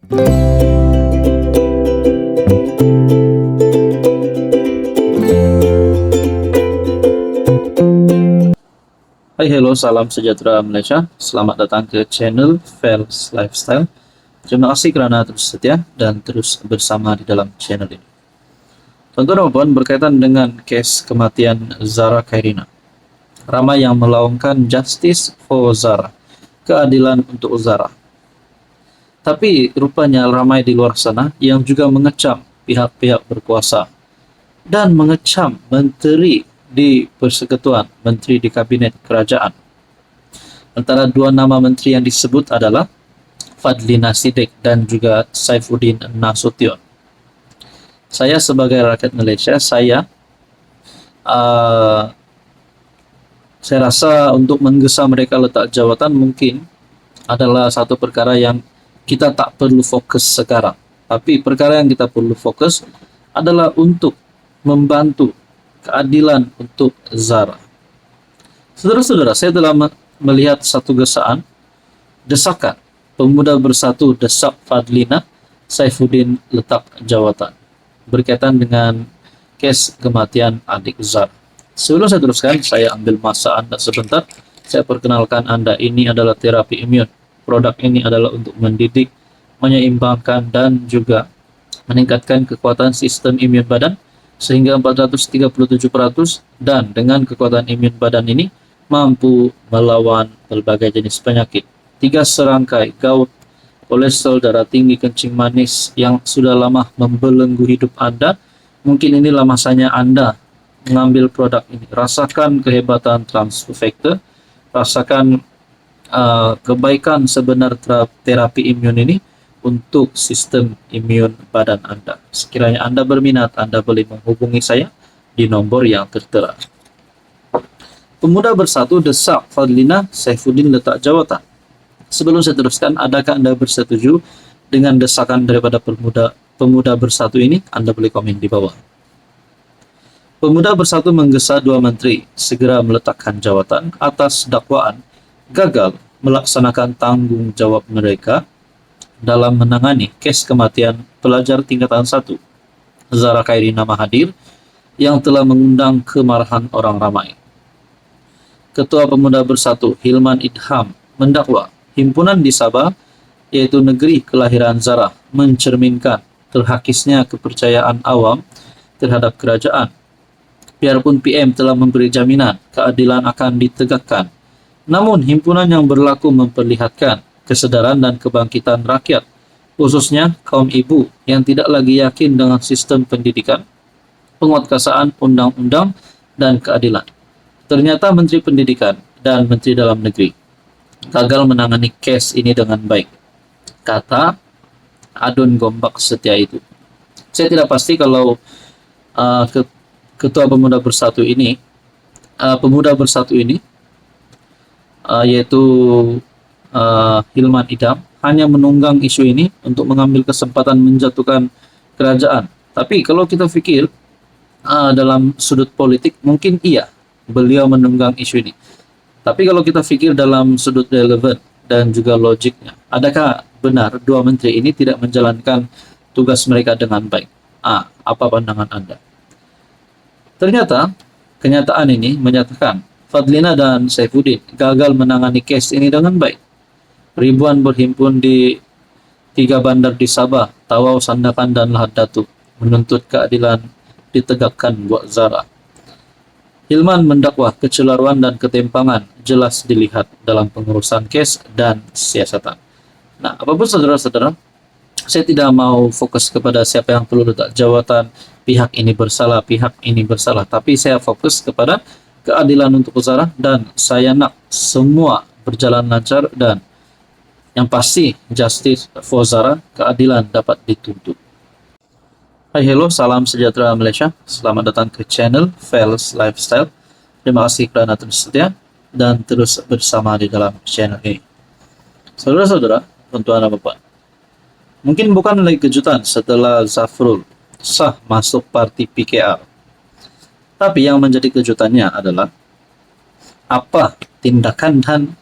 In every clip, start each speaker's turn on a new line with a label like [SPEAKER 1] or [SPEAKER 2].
[SPEAKER 1] Hai, hello, salam sejahtera Malaysia. Selamat datang ke channel Fels Lifestyle. Terima kasih kerana terus setia dan terus bersama di dalam channel ini. Tuan-tuan dan puan, berkaitan dengan kes kematian Zara Khairina. Ramai yang melaungkan justice for Zara, keadilan untuk Zara. Tapi rupanya ramai di luar sana yang juga mengecam pihak-pihak berkuasa dan mengecam menteri di Persekutuan, menteri di Kabinet Kerajaan. Antara dua nama menteri yang disebut adalah Fadlina Siddiq dan juga Saifuddin Nasution. Saya sebagai rakyat Malaysia, saya rasa untuk menggesa mereka letak jawatan mungkin adalah satu perkara yang kita tak perlu fokus sekarang. Tapi perkara yang kita perlu fokus adalah untuk membantu keadilan untuk Zara. Saudara-saudara, saya telah melihat satu desakan pemuda bersatu desak Fadlina Saifuddin letak jawatan berkaitan dengan kes kematian adik Zara. Sebelum saya teruskan, saya ambil masa Anda sebentar. Saya perkenalkan Anda, ini adalah terapi imun. Produk ini adalah untuk mendidik, menyeimbangkan dan juga meningkatkan kekuatan sistem imun badan sehingga 437%, dan dengan kekuatan imun badan ini mampu melawan berbagai jenis penyakit. 3 serangkai gout, kolesterol darah tinggi, kencing manis yang sudah lama membelenggu hidup Anda. Mungkin inilah masanya Anda mengambil produk ini. Rasakan kehebatan transfactor, rasakan kebaikan sebenar terapi imun ini untuk sistem imun badan Anda. Sekiranya Anda berminat, Anda boleh menghubungi saya di nomor yang tertera. Pemuda bersatu desak Fadlina Saifuddin letak jawatan. Sebelum saya teruskan, adakah Anda bersetuju dengan desakan daripada pemuda bersatu ini? Anda boleh komen di bawah. Pemuda bersatu menggesa dua menteri segera meletakkan jawatan atas dakwaan gagal melaksanakan tanggung jawab mereka dalam menangani kes kematian pelajar tingkatan 1 Zara Khairina Mahathir yang telah mengundang kemarahan orang ramai. Ketua Pemuda Bersatu Hilman Idham mendakwa himpunan di Sabah, yaitu negeri kelahiran Zara, mencerminkan terhakisnya kepercayaan awam terhadap kerajaan. Biarpun PM telah memberi jaminan keadilan akan ditegakkan, namun himpunan yang berlaku memperlihatkan kesedaran dan kebangkitan rakyat, khususnya kaum ibu yang tidak lagi yakin dengan sistem pendidikan, penguatkuasaan undang-undang, dan keadilan. Ternyata Menteri Pendidikan dan Menteri Dalam Negeri gagal menangani kes ini dengan baik, kata Adun Gombak Setia itu. Saya tidak pasti kalau Ketua Pemuda Bersatu ini, yaitu Hilman Idham, hanya menunggang isu ini untuk mengambil kesempatan menjatuhkan kerajaan. Tapi kalau kita fikir dalam sudut politik, mungkin iya beliau menunggang isu ini. Tapi kalau kita fikir dalam sudut relevan dan juga logiknya, adakah benar dua menteri ini tidak menjalankan tugas mereka dengan baik? Apa pandangan Anda? Ternyata kenyataan ini menyatakan Fadlina dan Saifuddin gagal menangani kes ini dengan baik. Ribuan berhimpun di 3 bandar di Sabah, Tawau, Sandakan, dan Lahad Datu menuntut keadilan ditegakkan buat Zara. Hilman mendakwa kecelaruan dan ketimpangan jelas dilihat dalam pengurusan kes dan siasatan. Nah, apapun saudara-saudara, saya tidak mau fokus kepada siapa yang perlu letak jawatan, pihak ini bersalah, tapi saya fokus kepada keadilan untuk Zara, dan saya nak semua berjalan lancar, dan yang pasti justice for Zara, keadilan dapat dituntut. Hai, hello, salam sejahtera Malaysia. Selamat datang ke channel Fels Lifestyle. Terima kasih kerana terus setia dan terus bersama di dalam channel ini. Saudara-saudara, tuan-tuan dan puan, mungkin bukan lagi kejutan setelah Zafrul sah masuk parti PKR. Tapi yang menjadi kejutannya adalah apa tindakan dan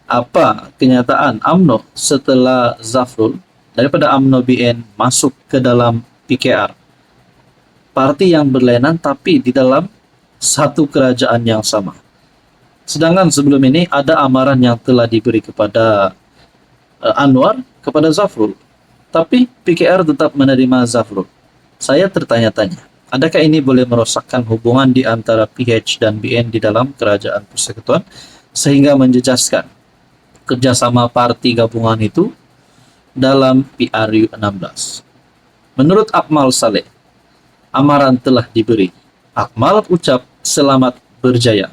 [SPEAKER 1] apa kenyataan UMNO setelah Zafrul daripada UMNO BN masuk ke dalam PKR. Parti yang berlainan tapi di dalam satu kerajaan yang sama. Sedangkan sebelum ini ada amaran yang telah diberi kepada Anwar kepada Zafrul. Tapi PKR tetap menerima Zafrul. Saya tertanya-tanya, adakah ini boleh merosakkan hubungan di antara PH dan BN di dalam kerajaan persekutuan sehingga menjejaskan kerjasama parti gabungan itu dalam PRU 16? Menurut Akmal Saleh, amaran telah diberi. Akmal ucap selamat berjaya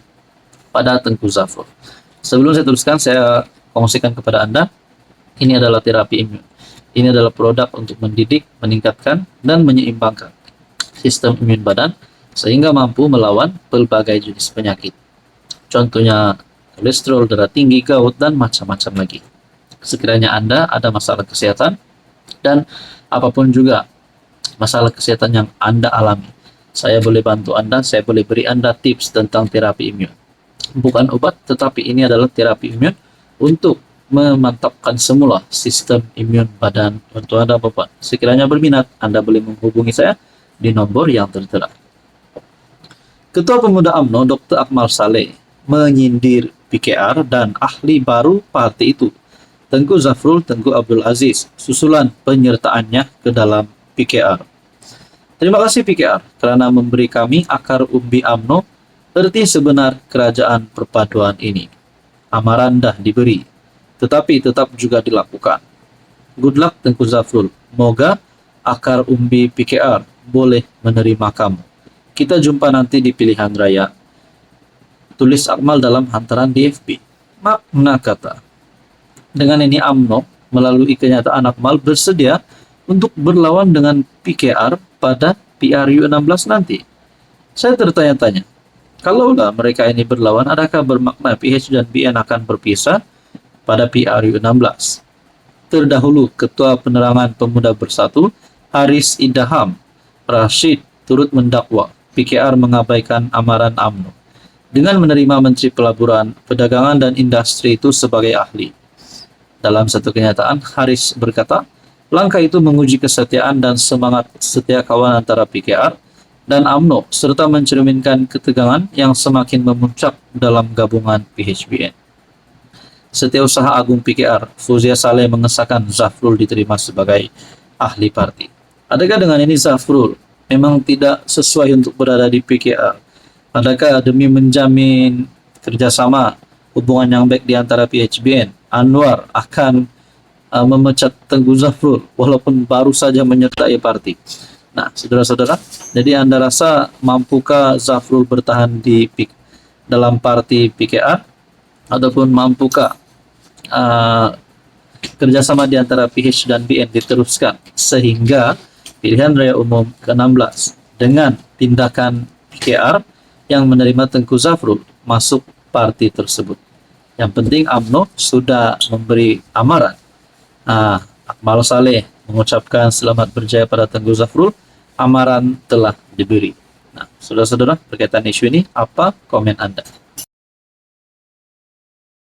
[SPEAKER 1] pada Tengku Zafrul. Sebelum saya teruskan, saya kongsikan kepada Anda, ini adalah terapi imun. Ini adalah produk untuk mendidik, meningkatkan, dan menyeimbangkan sistem imun badan sehingga mampu melawan berbagai jenis penyakit. Contohnya kolesterol, darah tinggi, gout, dan macam-macam lagi. Sekiranya Anda ada masalah kesehatan dan apapun juga masalah kesehatan yang Anda alami, saya boleh bantu Anda, saya boleh beri Anda tips tentang terapi imun. Bukan obat, tetapi ini adalah terapi imun untuk memantapkan semula sistem imun badan untuk Anda Bapak. Sekiranya berminat, Anda boleh menghubungi saya di nomor yang tertera. Ketua Pemuda UMNO Dr. Akmal Saleh menyindir PKR dan ahli baru parti itu, Tengku Zafrul Tengku Abdul Aziz, susulan penyertaannya ke dalam PKR. Terima kasih PKR kerana memberi kami akar umbi UMNO, erti sebenar kerajaan perpaduan ini. Amaran dah diberi, tetapi tetap juga dilakukan. Good luck Tengku Zafrul. Moga akar umbi PKR boleh menerima kamu. Kita jumpa nanti di pilihan raya. Tulis Akmal dalam hantaran di FB. Makna kata. Dengan ini UMNO melalui kenyataan Akmal bersedia untuk berlawan dengan PKR pada PRU 16 nanti. Saya tertanya-tanya, kalaulah mereka ini berlawan, adakah bermakna PH dan BN akan berpisah pada PRU 16. Terdahulu, Ketua Penerangan Pemuda Bersatu, Haris Idaham Rashid turut mendakwa PKR mengabaikan amaran UMNO dengan menerima Menteri Pelaburan, Perdagangan dan Industri itu sebagai ahli. Dalam satu kenyataan, Haris berkata, langkah itu menguji kesetiaan dan semangat setia kawan antara PKR dan UMNO serta mencerminkan ketegangan yang semakin memuncak dalam gabungan PHBN. Setiausaha Agung PKR, Fauzia Saleh mengesahkan Zafrul diterima sebagai ahli parti. Adakah dengan ini Zafrul memang tidak sesuai untuk berada di PKR? Adakah demi menjamin kerjasama hubungan yang baik di antara PHBN, Anwar akan memecat Tengku Zafrul walaupun baru saja menyertai parti? Nah, saudara-saudara, jadi Anda rasa mampukah Zafrul bertahan di dalam parti PKR? Ataupun mampukah kerjasama di antara PH dan BN diteruskan sehingga pilihan raya umum ke-16 dengan tindakan PKR yang menerima Tengku Zafrul masuk parti tersebut. Yang penting UMNO sudah memberi amaran. Akmal Saleh mengucapkan selamat berjaya pada Tengku Zafrul, amaran telah diberi. Nah, saudara-saudara, berkaitan isu ini, apa komen Anda?